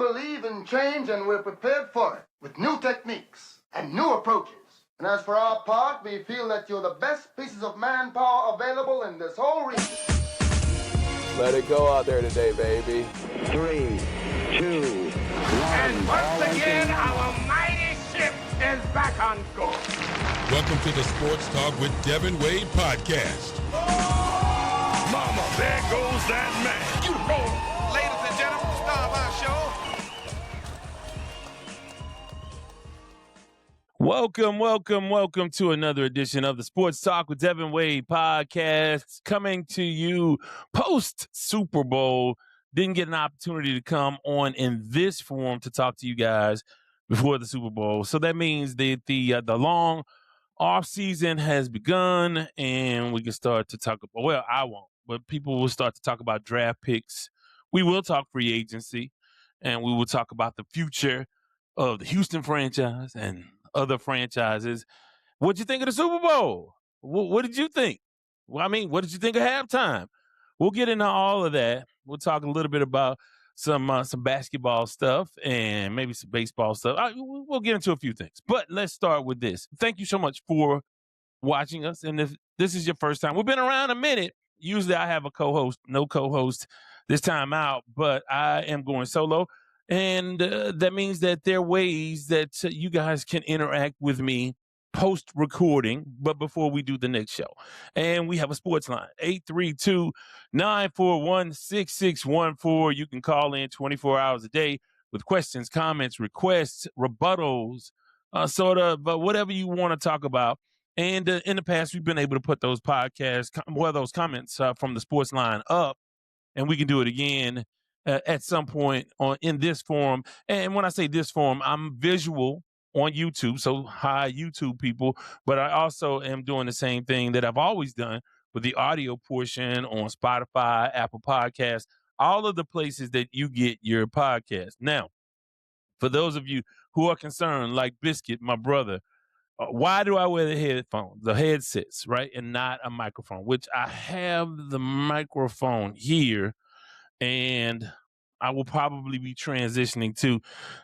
believe in change and we're prepared for it with new techniques and new approaches. And as for our part, we feel that you're the best pieces of manpower available in this whole region. Let it go out there today, baby. 3, 2, 1. And once again, our mighty ship is back on course. Welcome to the Sports Talk with Devin Wade podcast. Oh, mama, there goes that man. You the man. Ladies and gentlemen, star of our show. Welcome to another edition of the Sports Talk with Devin Wade podcast, coming to you post Super Bowl. Didn't get an opportunity to come on in this form to talk to you guys before the Super Bowl. So that means that the long off season has begun, and we can start to talk about, well, I won't, but people will start to talk about draft picks. We will talk free agency, and we will talk about the future of the Houston franchise and other franchises. What'd you think of the Super Bowl? What did you think? Well, I mean, what did you think of halftime? We'll get into all of that. We'll talk a little bit about some basketball stuff and maybe some baseball stuff. We'll get into a few things. But let's start with this. Thank you so much for watching us. And if this is your first time, we've been around a minute. Usually I have a co-host, no co-host this time out, but I am going solo. And that means that there are ways that you guys can interact with me post-recording, but before we do the next show. And we have a sports line, 832-941-6614. You can call in 24 hours a day with questions, comments, requests, rebuttals, but whatever you want to talk about. And in the past, we've been able to put those those comments from the sports line up, and we can do it again at some point in this forum. And when I say this forum, I'm visual on YouTube, so hi YouTube people, but I also am doing the same thing that I've always done with the audio portion on Spotify, Apple Podcasts, all of the places that you get your podcast. Now, for those of you who are concerned, like Biscuit, my brother, why do I wear the headsets, right, and not a microphone, which I have the microphone here, and I will probably be transitioning to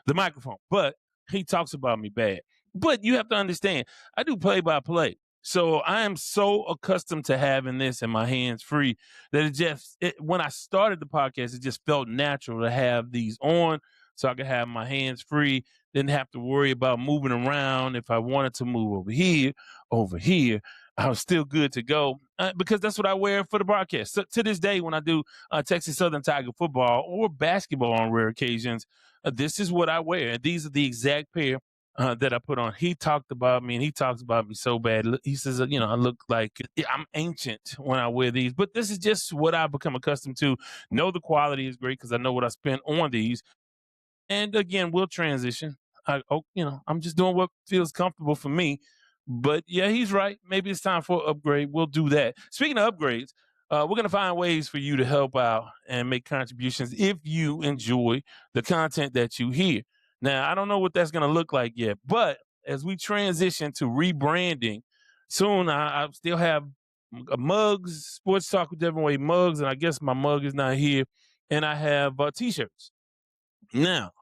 the microphone. But he talks about me bad. But you have to understand, I do play-by-play. So I am so accustomed to having this in my hands free that when I started the podcast, it just felt natural to have these on so I could have my hands free, didn't have to worry about moving around. If I wanted to move over here, I was still good to go because that's what I wear for the broadcast. So, to this day, when I do Texas Southern Tiger football or basketball on rare occasions, this is what I wear. These are the exact pair that I put on. He talked about me, and he talks about me so bad. He says, I look like I'm ancient when I wear these. But this is just what I've become accustomed to. Know the quality is great because I know what I spent on these. And again, we'll transition. I'm just doing what feels comfortable for me. But yeah, he's right. Maybe it's time for an upgrade. We'll do that. Speaking of upgrades, we're going to find ways for you to help out and make contributions if you enjoy the content that you hear. Now, I don't know what that's going to look like yet, but as we transition to rebranding, soon I still have mugs, Sports Talk with Devin Wade mugs, and I guess my mug is not here, and I have T-shirts. Now,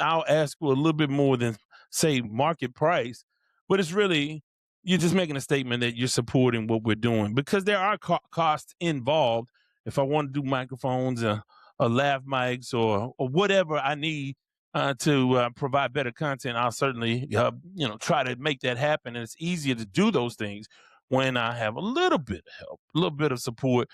I'll ask for a little bit more than, say, market price, but it's really, you're just making a statement that you're supporting what we're doing because there are costs involved. If I want to do microphones or lav mics or whatever I need to provide better content, I'll certainly, try to make that happen. And it's easier to do those things when I have a little bit of help, a little bit of support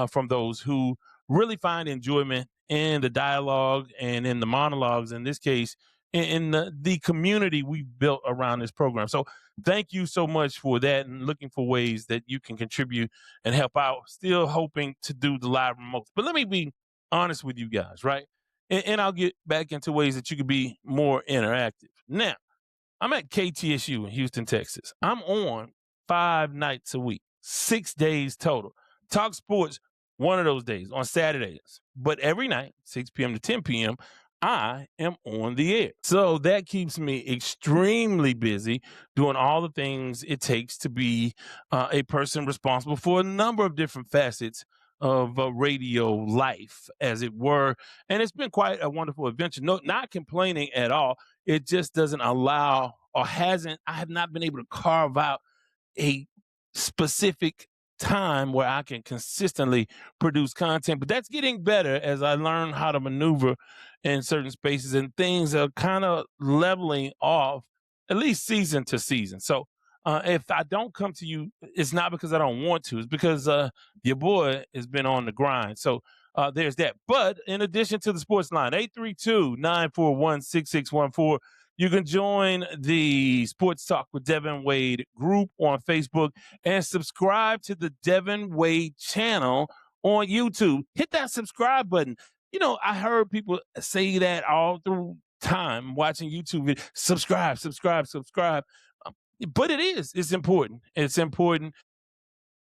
from those who really find enjoyment in the dialogue and in the monologues, in this case, in the community we've built around this program. So thank you so much for that, and looking for ways that you can contribute and help out. Still hoping to do the live remotes. But let me be honest with you guys, right? And I'll get back into ways that you could be more interactive. Now, I'm at KTSU in Houston, Texas. I'm on 5 nights a week, 6 days total. Talk sports one of those days on Saturdays. But every night, 6 p.m. to 10 p.m., I am on the air. So that keeps me extremely busy doing all the things it takes to be a person responsible for a number of different facets of radio life, as it were. And it's been quite a wonderful adventure. No, not complaining at all. It just doesn't allow or hasn't, I have not been able to carve out a specific time where I can consistently produce content. But that's getting better as I learn how to maneuver in certain spaces, and things are kind of leveling off, at least season to season. So if I don't come to you, it's not because I don't want to. It's because your boy has been on the grind. So there's that. But in addition to the sports line, 832-941-6614, you can join the Sports Talk with Devin Wade group on Facebook and subscribe to the Devin Wade channel on YouTube. Hit that subscribe button. You know, I heard people say that all through time watching YouTube videos. Subscribe. But it's important. It's important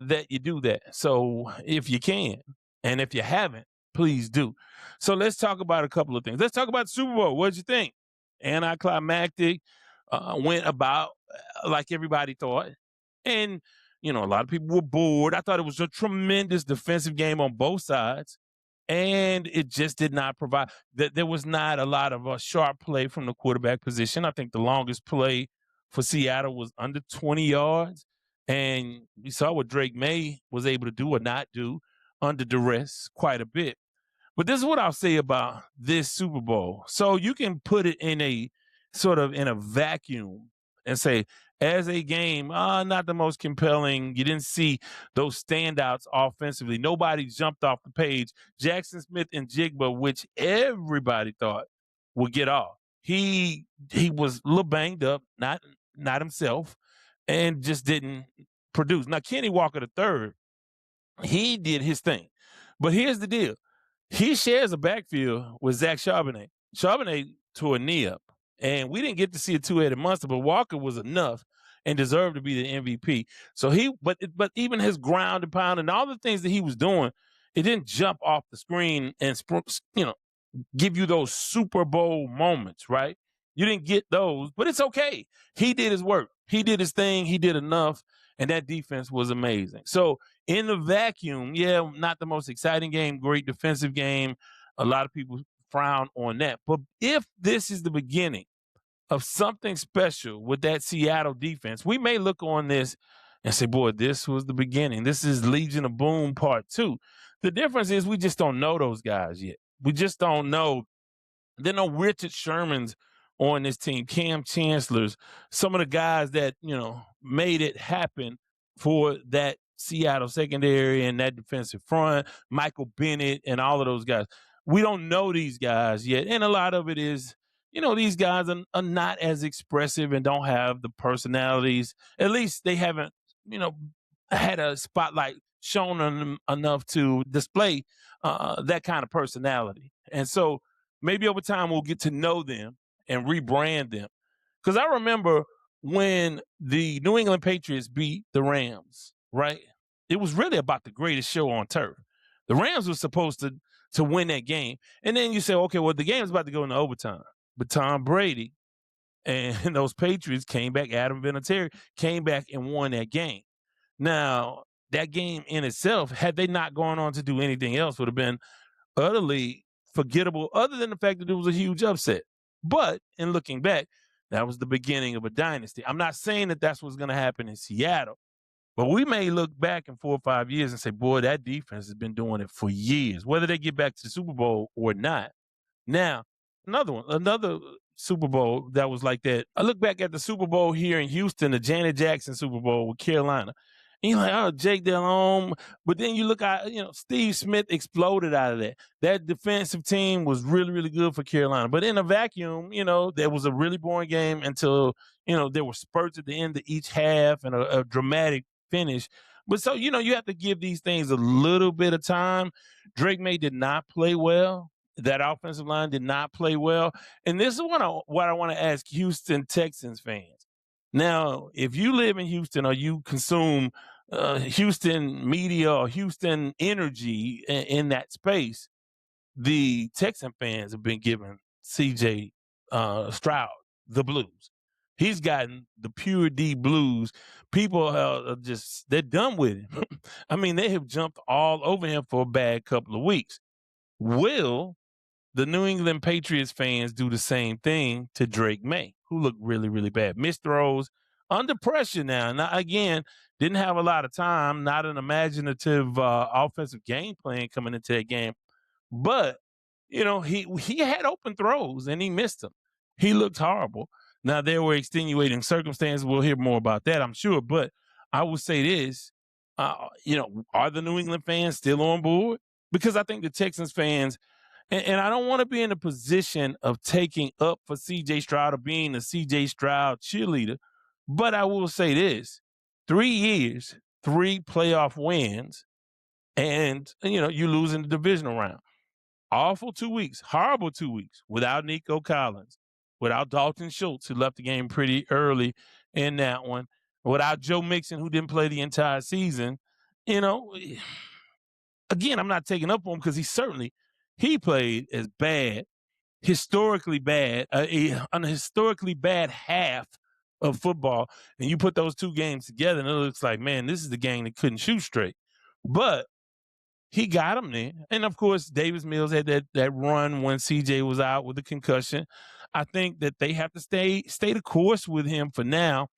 that you do that. So if you can, and if you haven't, please do. So let's talk about a couple of things. Let's talk about the Super Bowl. What'd you think? Anticlimactic, went about like everybody thought. And, you know, a lot of people were bored. I thought it was a tremendous defensive game on both sides. And it just did not provide that. There was not a lot of sharp play from the quarterback position. I think the longest play for Seattle was under 20 yards. And we saw what Drake May was able to do or not do under duress quite a bit. But this is what I'll say about this Super Bowl. So you can put it in a sort of in a vacuum and say, as a game, not the most compelling. You didn't see those standouts offensively. Nobody jumped off the page. Jackson Smith and Jigba, which everybody thought would get off. He was a little banged up, not himself, and just didn't produce. Now, Kenny Walker III, he did his thing. But here's the deal. He shares a backfield with Zach Charbonnet. Charbonnet tore a knee up, and we didn't get to see a two-headed monster, but Walker was enough and deserved to be the MVP. So but even his ground and pound and all the things that he was doing, it didn't jump off the screen and, give you those Super Bowl moments, right? You didn't get those, but it's okay. He did his work. He did his thing. He did enough, and that defense was amazing. So in the vacuum, yeah, not the most exciting game, great defensive game. A lot of people frown on that. But if this is the beginning of something special with that Seattle defense, we may look on this and say, boy, this was the beginning. This is Legion of Boom Part 2. The difference is we just don't know those guys yet. We just don't know. There are no Richard Shermans on this team, Cam Chancellors, some of the guys that, made it happen for that Seattle secondary and that defensive front, Michael Bennett and all of those guys. We don't know these guys yet. And a lot of it is, these guys are not as expressive and don't have the personalities. At least they haven't, had a spotlight shown on them enough to display that kind of personality. And so maybe over time we'll get to know them and rebrand them. Because I remember when the New England Patriots beat the Rams, right? It was really about the greatest show on turf. The Rams were supposed to win that game. And then you say, okay, well, the game's about to go into overtime. But Tom Brady and those Patriots came back, Adam Vinatieri came back and won that game. Now, that game in itself, had they not gone on to do anything else, would have been utterly forgettable, other than the fact that it was a huge upset. But in looking back, that was the beginning of a dynasty. I'm not saying that that's what's going to happen in Seattle, but we may look back in 4 or 5 years and say, boy, that defense has been doing it for years, whether they get back to the Super Bowl or not. Now, another Super Bowl that was like that. I look back at the Super Bowl here in Houston, the Janet Jackson Super Bowl with Carolina. And you're like, oh, Jake Delhomme. But then you look at, Steve Smith exploded out of that. That defensive team was really, really good for Carolina. But in a vacuum, there was a really boring game until, there were spurts at the end of each half and a dramatic finish. But so, you have to give these things a little bit of time. Drake May did not play well. That offensive line did not play well. And this is what I want to ask Houston Texans fans. Now, if you live in Houston or you consume Houston media or Houston energy in that space, the Texan fans have been giving C.J. Stroud the blues. He's gotten the pure D blues. People are they're done with him. I mean, they have jumped all over him for a bad couple of weeks. Will the New England Patriots fans do the same thing to Drake May, who looked really, really bad? Missed throws, under pressure now. Now, again, didn't have a lot of time, not an imaginative offensive game plan coming into that game. But, he had open throws and he missed them. He looked horrible. Now, there were extenuating circumstances. We'll hear more about that, I'm sure. But I will say this, are the New England fans still on board? Because I think the Texans fans, and I don't want to be in a position of taking up for C.J. Stroud or being a C.J. Stroud cheerleader, but I will say this, 3 years, 3 playoff wins, and, you lose in the divisional round. Awful 2 weeks, horrible 2 weeks without Nico Collins, without Dalton Schultz, who left the game pretty early in that one, without Joe Mixon, who didn't play the entire season. Again, I'm not taking up on him because he played as bad, historically bad, a historically bad half of football. And you put those 2 games together and it looks like, man, this is the game that couldn't shoot straight. But he got him there. And, of course, Davis Mills had that run when CJ was out with the concussion. I think that they have to stay the course with him for now.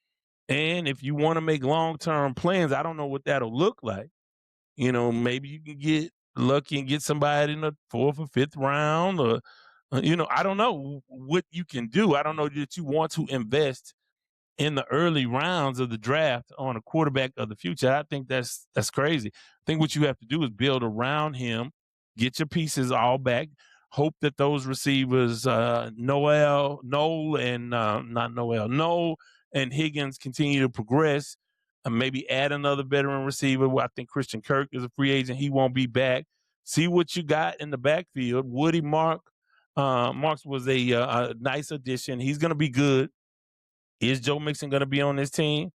And if you want to make long-term plans, I don't know what that'll look like. Maybe you can get lucky and get somebody in the 4th or 5th round or, I don't know what you can do. I don't know that you want to invest in the early rounds of the draft on a quarterback of the future. I think that's crazy. I think what you have to do is build around him, get your pieces all back, hope that those receivers, Noel and Higgins continue to progress, and maybe add another veteran receiver. I think Christian Kirk is a free agent. He won't be back. See what you got in the backfield. Woody Marks was a nice addition. He's going to be good. Is Joe Mixon going to be on this team?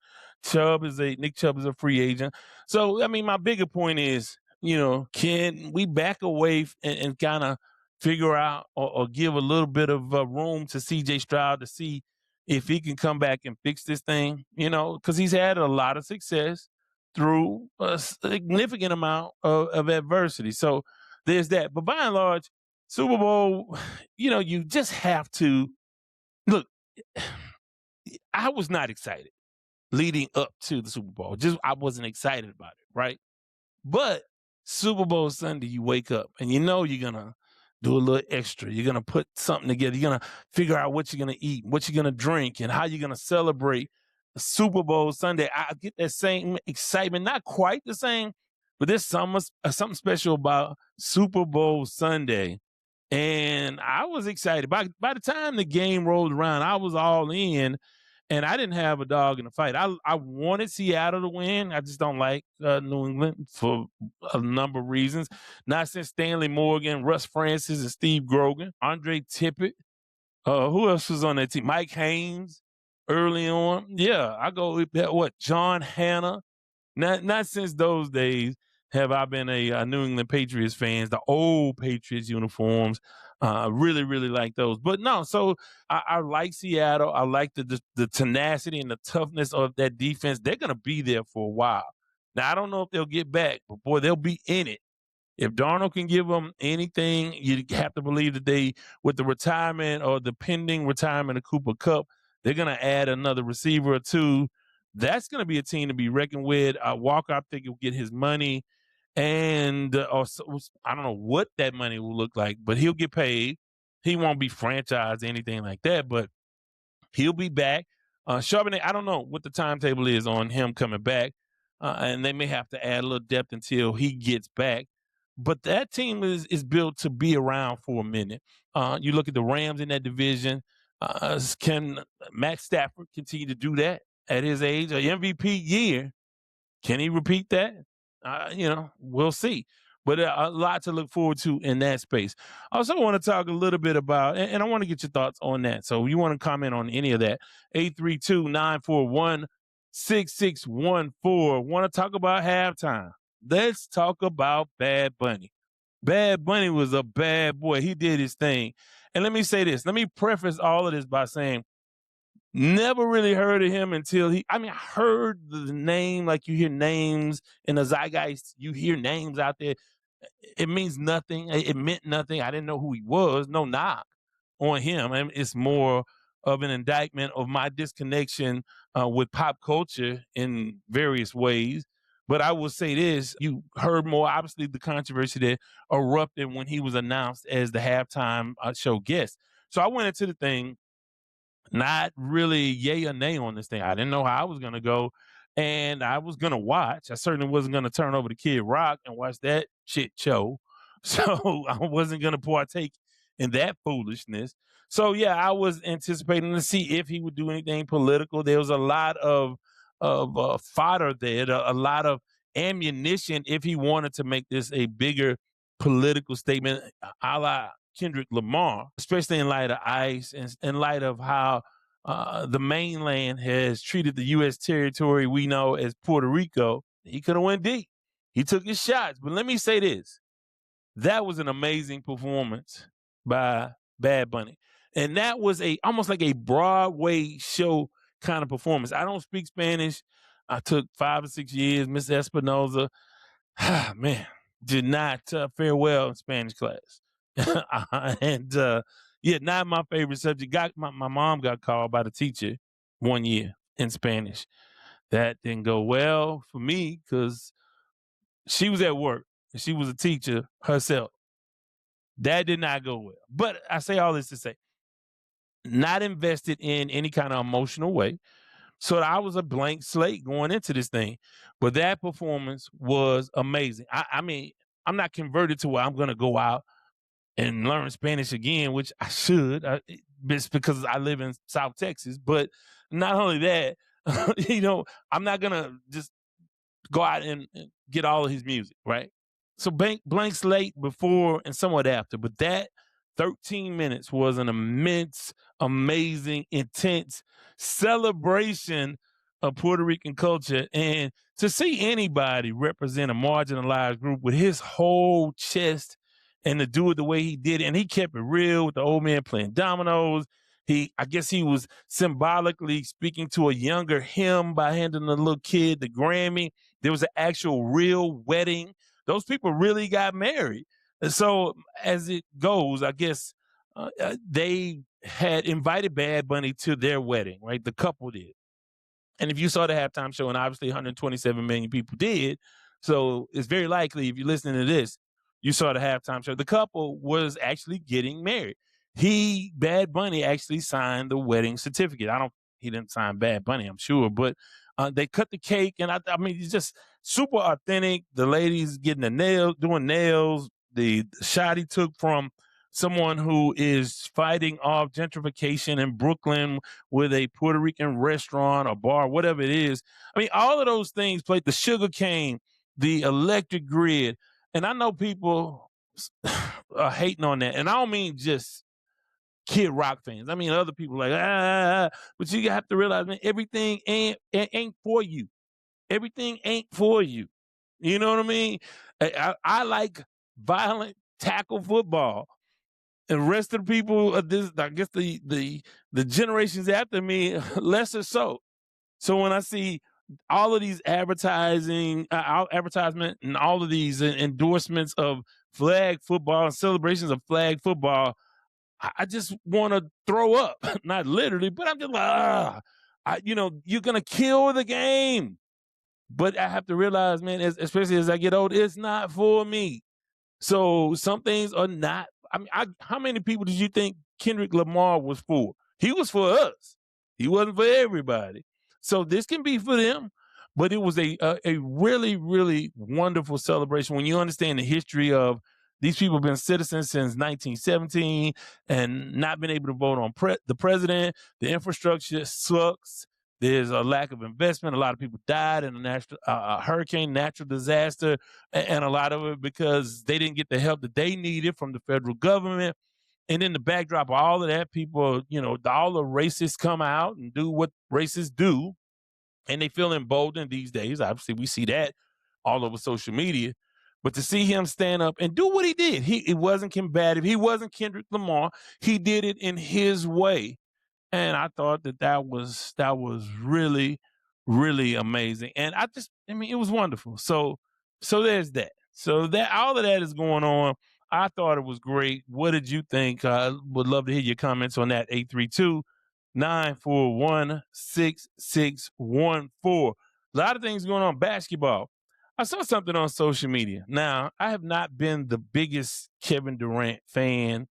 Nick Chubb is a free agent. So, I mean, my bigger point is, can we back away and kind of figure out or give a little bit of room to C.J. Stroud to see if he can come back and fix this thing, because he's had a lot of success through a significant amount of adversity. So there's that. But by and large, Super Bowl, you just have to look. I was not excited leading up to the Super Bowl. I wasn't excited about it, right? But Super Bowl Sunday, you wake up and you're going to do a little extra. You're going to put something together. You're going to figure out what you're going to eat, what you're going to drink, and how you're going to celebrate Super Bowl Sunday. I get that same excitement, not quite the same, but there's something special about Super Bowl Sunday. And I was excited. By the time the game rolled around, I was all in, and I didn't have a dog in the fight. I wanted Seattle to win. I just don't like New England for a number of reasons. Not since Stanley Morgan, Russ Francis, and Steve Grogan, Andre Tippett. Who else was on that team? Mike Haynes early on. Yeah, I go with that. John Hanna. Not since those days have I been a New England Patriots fan. The old Patriots uniforms. Really, really like those. But no, so I like Seattle. I like the tenacity and the toughness of that defense. They're going to be there for a while. Now, I don't know if they'll get back, but boy, they'll be in it. If Darnold can give them anything, you have to believe that with the retirement or the pending retirement of Cooper Kupp, they're going to add another receiver or two. That's going to be a team to be reckoned with. Walker, I think, will get his money. And I don't know what that money will look like, but he'll get paid. He won't be franchised or anything like that, but he'll be back. Charbonnet, I don't know what the timetable is on him coming back, and they may have to add a little depth until he gets back. But that team is built to be around for a minute. You look at the Rams in that division. Can Matt Stafford continue to do that at his age? An MVP year, can he repeat that? We'll see. But a lot to look forward to in that space. I also want to talk a little bit about, and I want to get your thoughts on that. So you want to comment on any of that, 832-941-6614. Want to talk about halftime. Let's talk about Bad Bunny. Bad Bunny was a bad boy. He did his thing. And let me say this. Let me preface all of this by saying Never really heard of him until I heard the name, like you hear names in the zeitgeist, you hear names out there. It means nothing. It meant nothing. I didn't know who he was. No knock on him. I mean, it's more of an indictment of my disconnection with pop culture in various ways. But I will say this, you heard more, obviously, the controversy that erupted when he was announced as the halftime show guest. So I went into the thing not really yay or nay on this thing. I didn't know how I was going to go, and I was going to watch. I certainly wasn't going to turn over to Kid Rock and watch that shit show. So I wasn't going to partake in that foolishness. So, yeah, I was anticipating to see if he would do anything political. There was a lot of fodder there, a lot of ammunition if he wanted to make this a bigger political statement, a la Kendrick Lamar, especially in light of ICE and in light of how the mainland has treated the U.S. territory we know as Puerto Rico. He could have went deep. He took his shots. But let me say this. That was an amazing performance by Bad Bunny. And that was almost like a Broadway show kind of performance. I don't speak Spanish. I took 5 or 6 years, Miss Espinoza. Man, did not fare well in Spanish class. And not my favorite subject. My mom got called by the teacher one year in Spanish. That didn't go well for me because she was at work and she was a teacher herself. That did not go well. But I say all this to say, not invested in any kind of emotional way. So I was a blank slate going into this thing. But that performance was amazing. I mean, I'm not converted to where I'm going to go out and learn Spanish again, which I should. It's because I live in South Texas. But not only that, I'm not going to just go out and get all of his music, right? So blank slate before and somewhat after. But that 13 minutes was an immense, amazing, intense celebration of Puerto Rican culture. And to see anybody represent a marginalized group with his whole chest and to do it the way he did it, and he kept it real with the old man playing dominoes. I guess he was symbolically speaking to a younger him by handing the little kid the Grammy. There was an actual real wedding. Those people really got married. And so as it goes, I guess they had invited Bad Bunny to their wedding, right? The couple did. And if you saw the halftime show, and obviously 127 million people did, so it's very likely if you're listening to this, you saw the halftime show. The couple was actually getting married. Bad Bunny, actually signed the wedding certificate. He didn't sign Bad Bunny, I'm sure, but they cut the cake, and I mean, it's just super authentic. The ladies doing nails. The shot he took from someone who is fighting off gentrification in Brooklyn with a Puerto Rican restaurant or bar, whatever it is. I mean, all of those things played, the sugar cane, the electric grid. And I know people are hating on that. And I don't mean just Kid Rock fans. I mean, other people like, but you have to realize, man, everything ain't for you. Everything ain't for you. You know what I mean? I like violent tackle football. And the rest of the people of this, I guess the generations after me, lesser so. So when I see all of these advertisement and all of these endorsements of flag football and celebrations of flag football, I just want to throw up. Not literally, but I'm just like, you're going to kill the game. But I have to realize, man, especially as I get older, it's not for me. So some things are not. I mean, how many people did you think Kendrick Lamar was for? He was for us. He wasn't for everybody. So this can be for them, but it was a really, really wonderful celebration when you understand the history of these people have been citizens since 1917 and not been able to vote on the president. The infrastructure sucks. There's a lack of investment. A lot of people died in a hurricane, natural disaster, and a lot of it because they didn't get the help that they needed from the federal government. And in the backdrop of all of that, people, all the racists come out and do what racists do, and they feel emboldened these days. Obviously, we see that all over social media. But to see him stand up and do what he did, it wasn't combative. He wasn't Kendrick Lamar. He did it in his way. And I thought that was really, really amazing. And I mean, it was wonderful. So there's that. So that all of that is going on. I thought it was great. What did you think? I would love to hear your comments on that. 832-941-6614. A lot of things going on. Basketball. I saw something on social media. Now, I have not been the biggest Kevin Durant fan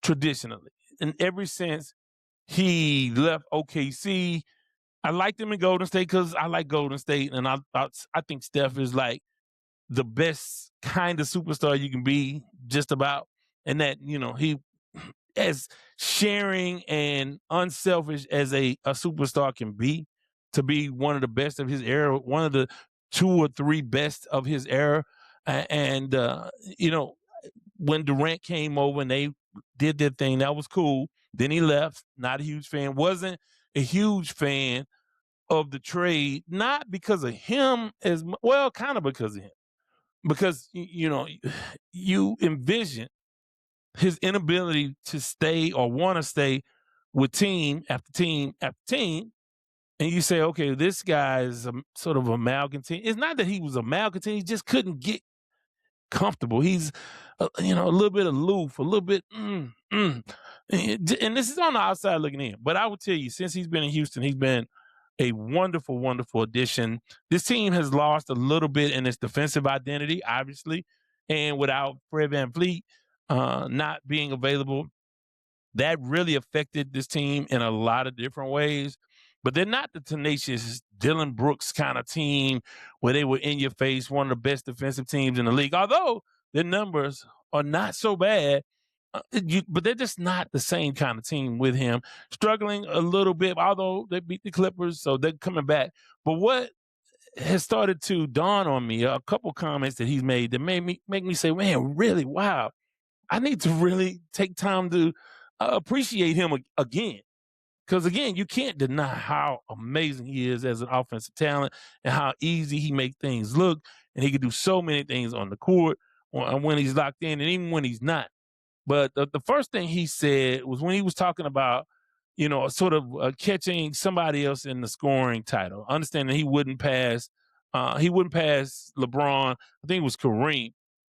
traditionally. And ever since he left OKC, I liked him in Golden State because I like Golden State. And I think Steph is like the best kind of superstar you can be, just about. And that, he as sharing and unselfish as a superstar can be, to be one of the best of his era, one of the 2 or 3 best of his era. And when Durant came over and they did their thing, that was cool. Then he left, not a huge fan, wasn't a huge fan of the trade, not because of him well, kind of because of him. Because, you envision his inability to stay or want to stay with team after team after team. And you say, okay, this guy is sort of a malcontent. It's not that he was a malcontent. He just couldn't get comfortable. He's, a little bit aloof, a little bit, And this is on the outside looking in. But I will tell you, since he's been in Houston, he's been a wonderful, wonderful addition. This team has lost a little bit in its defensive identity, obviously. And without Fred VanVleet not being available, that really affected this team in a lot of different ways. But they're not the tenacious Dylan Brooks kind of team where they were in your face, one of the best defensive teams in the league. Although their numbers are not so bad, but they're just not the same kind of team with him. Struggling a little bit, although they beat the Clippers, so they're coming back. But what has started to dawn on me, a couple comments that he's made that make me say, man, really, wow, I need to really take time to appreciate him again. Because, again, you can't deny how amazing he is as an offensive talent and how easy he makes things look. And he can do so many things on the court when he's locked in and even when he's not. But the first thing he said was when he was talking about, sort of catching somebody else in the scoring title, understanding he wouldn't pass LeBron. I think it was Kareem.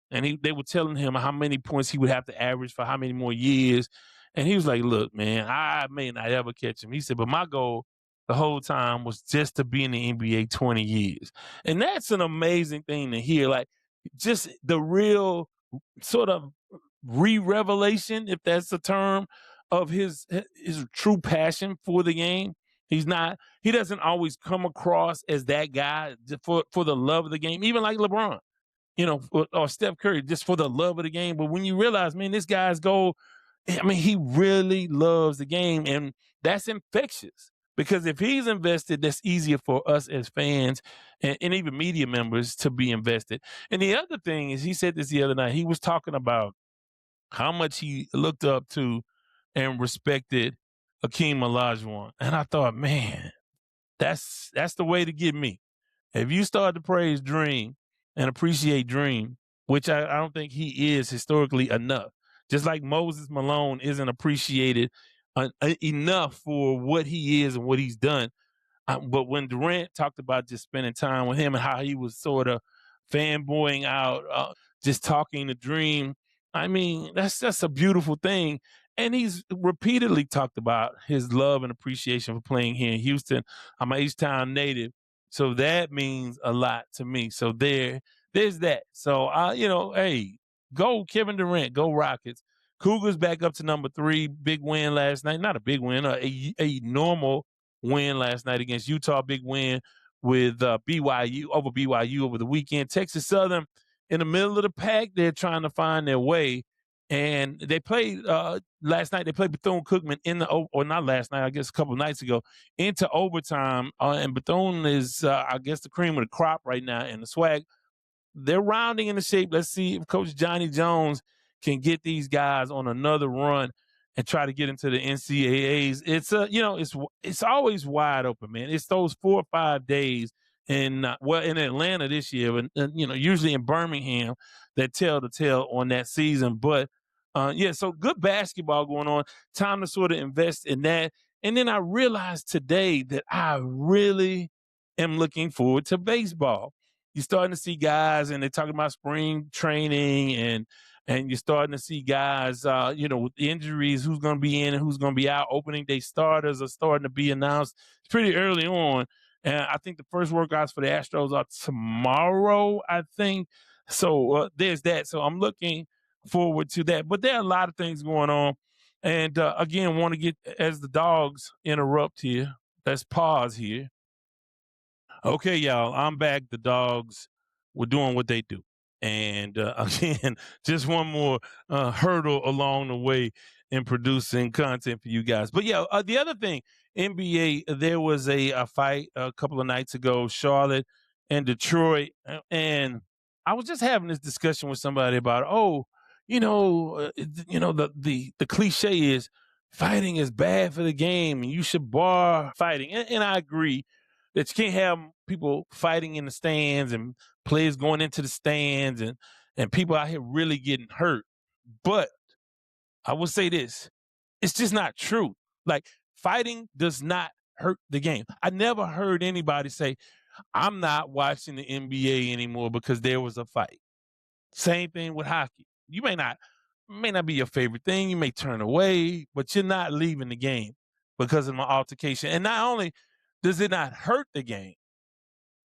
And they were telling him how many points he would have to average for how many more years. And he was like, look, man, I may not ever catch him. He said, but my goal the whole time was just to be in the NBA 20 years. And that's an amazing thing to hear. Like, just the real sort of re-revelation, if that's a term, of his true passion for the game. He doesn't always come across as that guy for the love of the game, even like LeBron, or Steph Curry, just for the love of the game. But when you realize, man, this guy's goal, I mean, he really loves the game, and that's infectious. Because if he's invested, that's easier for us as fans and even media members to be invested. And the other thing is, he said this the other night, he was talking about how much he looked up to and respected Hakeem Olajuwon. And I thought, man, that's the way to get me. If you start to praise Dream and appreciate Dream, which I don't think he is historically enough, just like Moses Malone isn't appreciated enough for what he is and what he's done. But when Durant talked about just spending time with him and how he was sort of fanboying out, just talking to Dream, I mean, that's a beautiful thing. And he's repeatedly talked about his love and appreciation for playing here in Houston. I'm an H-Town native, so that means a lot to me. So there's that. So, hey, go Kevin Durant, go Rockets. Cougars back up to number 3. Big win last night. Not a big win, a normal win last night against Utah. Big win with BYU over the weekend. Texas Southern in the middle of the pack. They're trying to find their way. And they played last night. They played Bethune-Cookman or not last night, I guess a couple of nights ago, into overtime. And Bethune is, I guess, the cream of the crop right now in the SWAC. They're rounding into shape. Let's see if Coach Johnny Jones can get these guys on another run and try to get into the NCAAs. It's always wide open, man. It's those 4 or 5 days in Atlanta this year, and usually in Birmingham, that tell the tale on that season. But so good basketball going on. Time to sort of invest in that. And then I realized today that I really am looking forward to baseball. You're starting to see guys, and they're talking about spring training, and you're starting to see guys, with injuries, who's going to be in and who's going to be out. Opening day starters are starting to be announced. It's pretty early on. And I think the first workouts for the Astros are tomorrow, I think. So there's that. So I'm looking forward to that. But there are a lot of things going on. And again, want to get, as the dogs interrupt here, let's pause here. Okay, y'all, I'm back. The dogs were doing what they do. And again, just one more hurdle along the way in producing content for you guys. But yeah, the other thing, NBA, there was a fight a couple of nights ago, Charlotte and Detroit. And I was just having this discussion with somebody about, the cliche is fighting is bad for the game and you should bar fighting. And I agree that you can't have people fighting in the stands and players going into the stands and people out here really getting hurt. But I will say this, it's just not true. Like, fighting does not hurt the game. I never heard anybody say, I'm not watching the NBA anymore because there was a fight. Same thing with hockey. You may not be your favorite thing. You may turn away, but you're not leaving the game because of my altercation. And not only does it not hurt the game,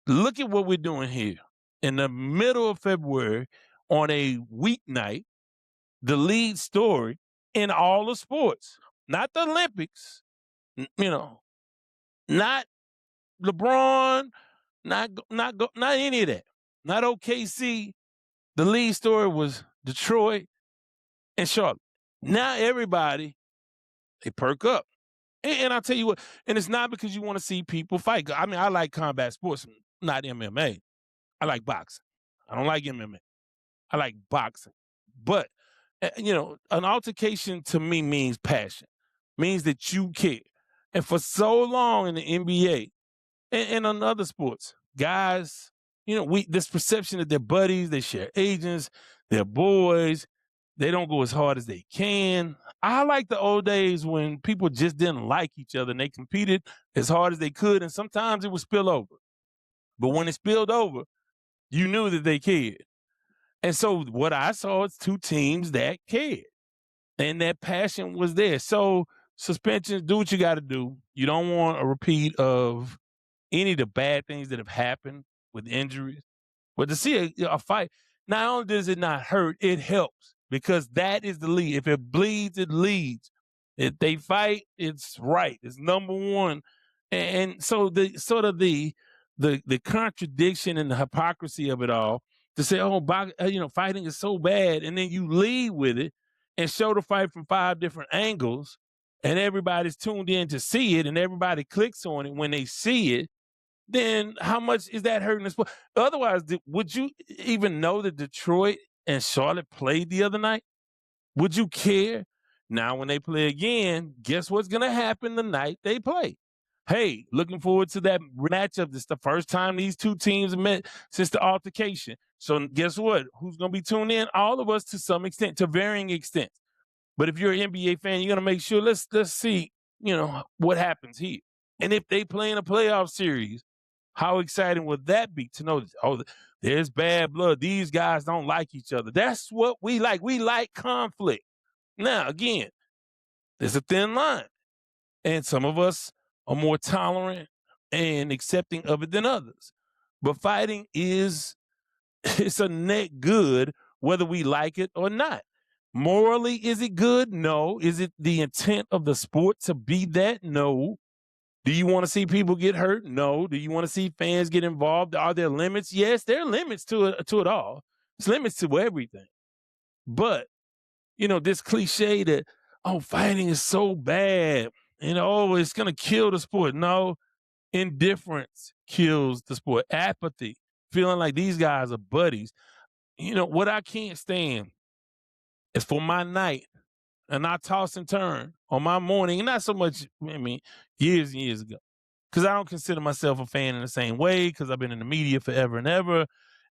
look at what we're doing here. In the middle of February, on a weeknight, the lead story in all the sports, not the Olympics, not LeBron, not any of that, not OKC. The lead story was Detroit and Charlotte. Now everybody, they perk up. And I'll tell you what, and it's not because you want to see people fight. I mean, I like combat sports, not MMA. I like boxing. I don't like MMA. I like boxing. But, an altercation to me means passion, means that you care. And for so long in the NBA and on other sports, guys, this perception that they're buddies, they share agents, they're boys, they don't go as hard as they can. I like the old days when people just didn't like each other and they competed as hard as they could, and sometimes it would spill over. But when it spilled over, you knew that they cared. And so what I saw is two teams that cared, and that passion was there. So suspensions, do what you got to do. You don't want a repeat of any of the bad things that have happened with injuries. But to see a fight, not only does it not hurt, it helps, because that is the lead. If it bleeds, it leads. If they fight, it's right. It's number one. And so the contradiction and the hypocrisy of it all, to say, fighting is so bad, and then you lead with it and show the fight from 5 different angles, and everybody's tuned in to see it, and everybody clicks on it when they see it, then how much is that hurting the sport? Otherwise, would you even know that Detroit and Charlotte played the other night? Would you care? Now, when they play again, guess what's going to happen the night they play? Hey, looking forward to that matchup. This is the first time these two teams met since the altercation. So guess what? Who's going to be tuned in? All of us, to some extent, to varying extents. But if you're an NBA fan, you're going to make sure, let's see, what happens here. And if they play in a playoff series, how exciting would that be to know that, there's bad blood. These guys don't like each other. That's what we like. We like conflict. Now, again, there's a thin line. And some of us are more tolerant and accepting of it than others. But fighting it's a net good, whether we like it or not. Morally, is it good? No. Is it the intent of the sport to be that? No. Do you want to see people get hurt? No. Do you want to see fans get involved? Are there limits? Yes, there are limits to it all. There's limits to everything. But, this cliche that, fighting is so bad, it's going to kill the sport. No, indifference kills the sport. Apathy, feeling like these guys are buddies. What I can't stand is for my night, and I toss and turn on my morning, and not so much, years and years ago, because I don't consider myself a fan in the same way, because I've been in the media forever and ever,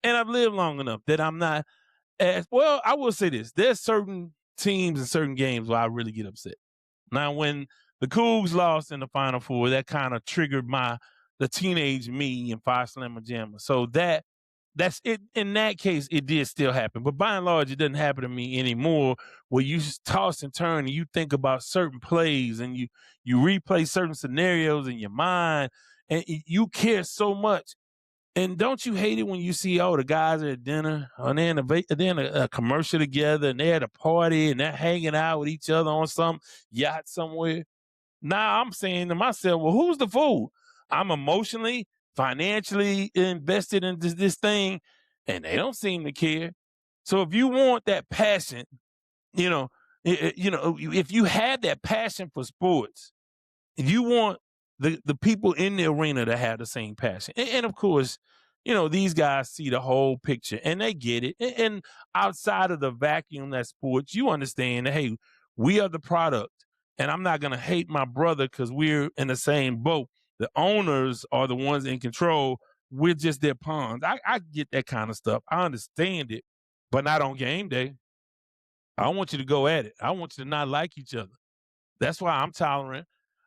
and I've lived long enough that I'm not as, well, I will say this, there's certain teams and certain games where I really get upset. Now, when the Cougs lost in the Final Four. That kind of triggered the teenage me in Five Slammer Jammer. So that's it. In that case, it did still happen. But by and large, it doesn't happen to me anymore, where you toss and turn and you think about certain plays and you replay certain scenarios in your mind and you care so much. And don't you hate it when you see, the guys are at dinner and they're in a commercial together and they're at a party and they're hanging out with each other on some yacht somewhere? Now I'm saying to myself, well, who's the fool? I'm emotionally, financially invested in this thing, and they don't seem to care. So if you want that passion, if you had that passion for sports, you want the people in the arena to have the same passion. And of course, these guys see the whole picture and they get it. And outside of the vacuum that's sports, you understand that, hey, we are the product. And I'm not going to hate my brother because we're in the same boat. The owners are the ones in control. We're just their pawns. I get that kind of stuff. I understand it, but not on game day. I want you to go at it. I want you to not like each other. That's why I'm tolerant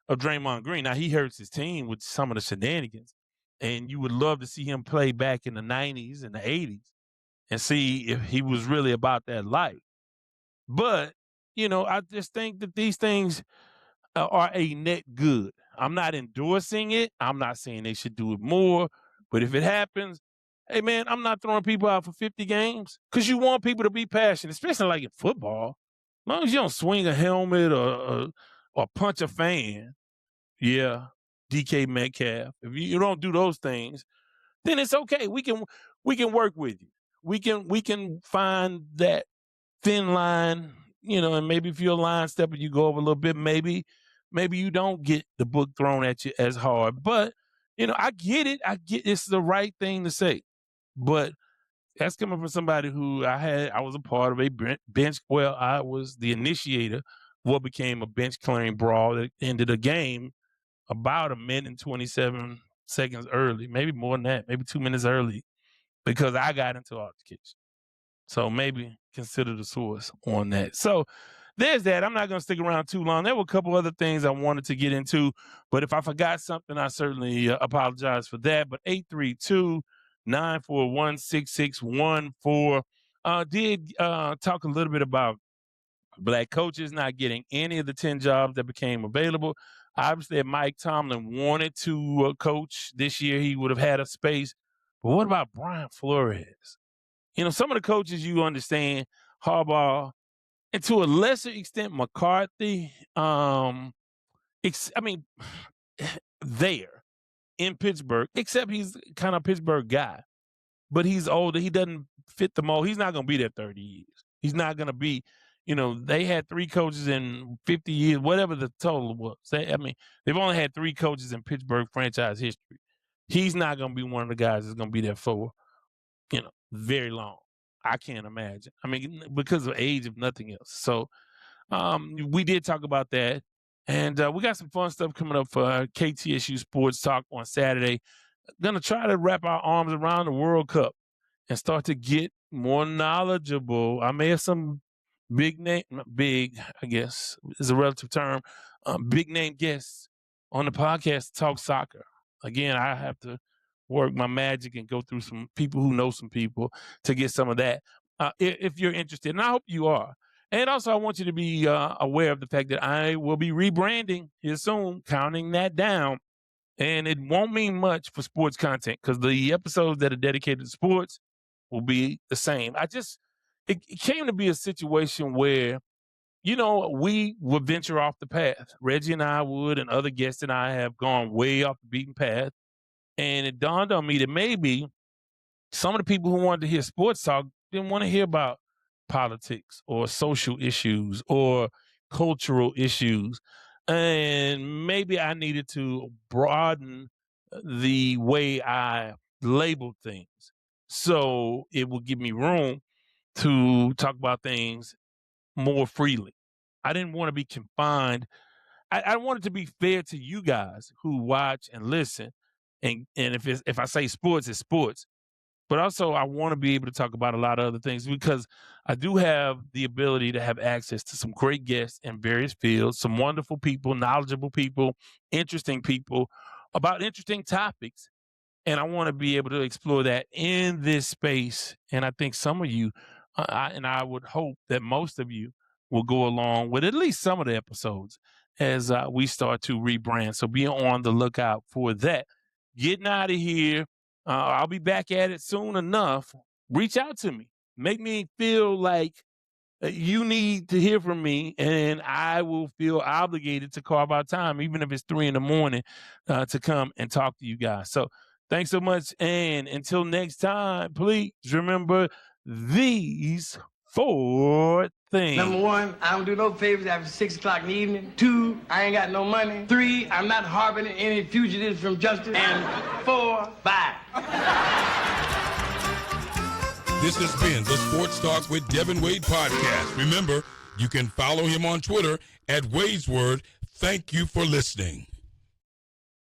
of Draymond Green. Now, he hurts his team with some of the shenanigans, and you would love to see him play back in the 90s and the 80s and see if he was really about that life. But, I just think that these things are a net good. I'm not endorsing it. I'm not saying they should do it more. But if it happens, hey, man, I'm not throwing people out for 50 games because you want people to be passionate, especially like in football. As long as you don't swing a helmet or punch a fan, yeah, DK Metcalf. If you don't do those things, then it's okay. We can work with you. We can find that thin line, and maybe if you're a line stepper, you go over a little bit. Maybe you don't get the book thrown at you as hard. But, I get it. I get it's the right thing to say. But that's coming from somebody who I was a part of a bench. Well, I was the initiator of what became a bench clearing brawl that ended a game about a minute and 27 seconds early, maybe more than that, maybe 2 minutes early, because I got into altercation. So maybe consider the source on that. So there's that. I'm not going to stick around too long. There were a couple other things I wanted to get into, but if I forgot something, I certainly apologize for that. But 832-941-6614 did talk a little bit about Black coaches not getting any of the 10 jobs that became available. Obviously, if Mike Tomlin wanted to coach this year, he would have had a space. But what about Brian Flores? Some of the coaches you understand, Harbaugh, and to a lesser extent, McCarthy, there in Pittsburgh, except he's kind of a Pittsburgh guy. But he's older. He doesn't fit the mold. He's not going to be there 30 years. He's not going to be, they had 3 coaches in 50 years, whatever the total was. They've only had 3 coaches in Pittsburgh franchise history. He's not going to be one of the guys that's going to be there for, very long. I can't imagine. Because of age, if nothing else. So we did talk about that. And we got some fun stuff coming up for KTSU Sports Talk on Saturday. Going to try to wrap our arms around the World Cup and start to get more knowledgeable. I may have some big, I guess is a relative term, big name guests on the podcast to talk soccer. Again, I have to work my magic and go through some people who know some people to get some of that. If you're interested, and I hope you are. And also, I want you to be aware of the fact that I will be rebranding here soon, counting that down. And it won't mean much for sports content because the episodes that are dedicated to sports will be the same. It came to be a situation where, we would venture off the path. Reggie and I would, and other guests and I have gone way off the beaten path. And it dawned on me that maybe some of the people who wanted to hear sports talk didn't want to hear about politics or social issues or cultural issues. And maybe I needed to broaden the way I labeled things so it will give me room to talk about things more freely. I didn't want to be confined. I wanted to be fair to you guys who watch and listen. And if I say sports, it's sports. but also I want to be able to talk about a lot of other things because I do have the ability to have access to some great guests in various fields, some wonderful people, knowledgeable people, interesting people about interesting topics. And I want to be able to explore that in this space. And I think some of you, I would hope that most of you will go along with at least some of the episodes as we start to rebrand. So be on the lookout for that. Getting out of here. I'll be back at it soon enough. Reach out to me. Make me feel like you need to hear from me, and I will feel obligated to carve out time, even if it's 3 a.m, to come and talk to you guys. So thanks so much. And until next time, please remember these 4 things. Number 1, I don't do no favors after 6 o'clock in the evening. 2, I ain't got no money. 3, I'm not harboring any fugitives from justice. And 4, bye. This has been the Sports Talk with Devin Wade podcast. Remember, you can follow him on Twitter at Wadesword. Thank you for listening.